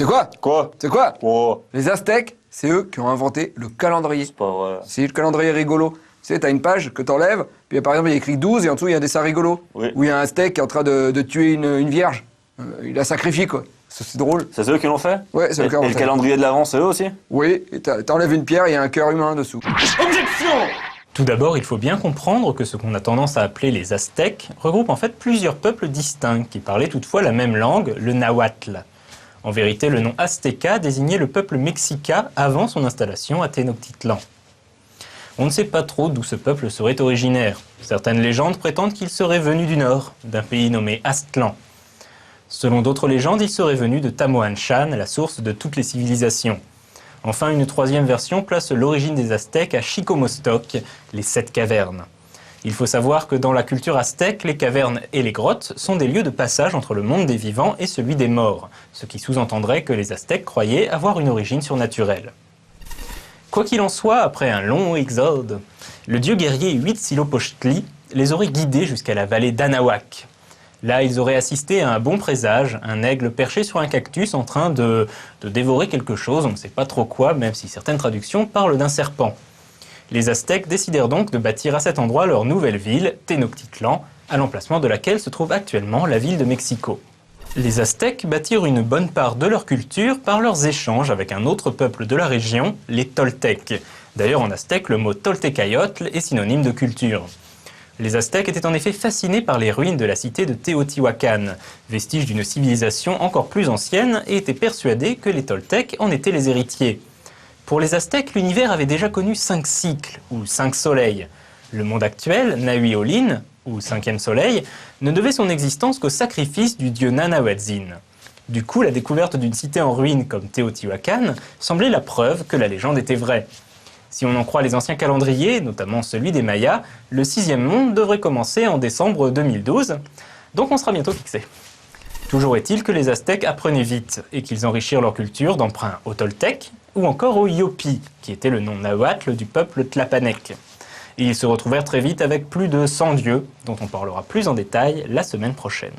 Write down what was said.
C'est quoi? Quoi? C'est quoi? Oh, Les Aztèques, c'est eux qui ont inventé le calendrier. c'est pas vrai. C'est le calendrier rigolo. Tu sais, t'as une page que t'enlèves, puis par exemple, il y a écrit 12 et en dessous, il y a un dessin rigolo. Oui. Où il y a un Aztèque qui est en train de tuer une vierge. Il la sacrifie, quoi. C'est drôle. C'est eux qui l'ont fait? Ouais, c'est eux qui l'ont Et le fait. calendrier de l'Avent, c'est eux aussi? Oui, et t'enlèves une pierre et il y a un cœur humain dessous. Tout d'abord, il faut bien comprendre que ce qu'on a tendance à appeler les Aztèques regroupe en fait plusieurs peuples distincts qui parlaient toutefois la même langue, le nahuatl. En vérité, le nom Azteca désignait le peuple mexicain avant son installation à Tenochtitlan. On ne sait pas trop d'où ce peuple serait originaire. Certaines légendes prétendent qu'il serait venu du nord, d'un pays nommé Aztlan. Selon d'autres légendes, il serait venu de Tamoanchan, la source de toutes les civilisations. Enfin, une troisième version place l'origine des Aztèques à Chicomostoc, les 7 cavernes. Il faut savoir que dans la culture aztèque, les cavernes et les grottes sont des lieux de passage entre le monde des vivants et celui des morts, ce qui sous-entendrait que les Aztèques croyaient avoir une origine surnaturelle. Quoi qu'il en soit, après un long exode, le dieu guerrier Huitzilopochtli les aurait guidés jusqu'à la vallée d'Anahuac. Là, ils auraient assisté à un bon présage, un aigle perché sur un cactus en train de dévorer quelque chose, on ne sait pas trop quoi, même si certaines traductions parlent d'un serpent. Les Aztèques décidèrent donc de bâtir à cet endroit leur nouvelle ville, Tenochtitlan, à l'emplacement de laquelle se trouve actuellement la ville de Mexico. Les Aztèques bâtirent une bonne part de leur culture par leurs échanges avec un autre peuple de la région, les Toltecs. D'ailleurs, en aztèque, le mot Toltecayotl est synonyme de culture. Les Aztèques étaient en effet fascinés par les ruines de la cité de Teotihuacan, vestige d'une civilisation encore plus ancienne, et étaient persuadés que les Toltecs en étaient les héritiers. Pour les Aztèques, l'univers avait déjà connu 5 cycles, ou 5 soleils. Le monde actuel, Nahui Olin, ou 5e soleil, ne devait son existence qu'au sacrifice du dieu Nanahuatzin. Du coup, la découverte d'une cité en ruine comme Teotihuacan semblait la preuve que la légende était vraie. Si on en croit les anciens calendriers, notamment celui des Mayas, le 6e monde devrait commencer en décembre 2012, donc on sera bientôt fixé. Toujours est-il que les Aztèques apprenaient vite et qu'ils enrichirent leur culture d'emprunts aux Toltecs ou encore aux Yopi, qui était le nom nahuatl du peuple tlapanèque. Et ils se retrouvèrent très vite avec plus de 100 dieux, dont on parlera plus en détail la semaine prochaine.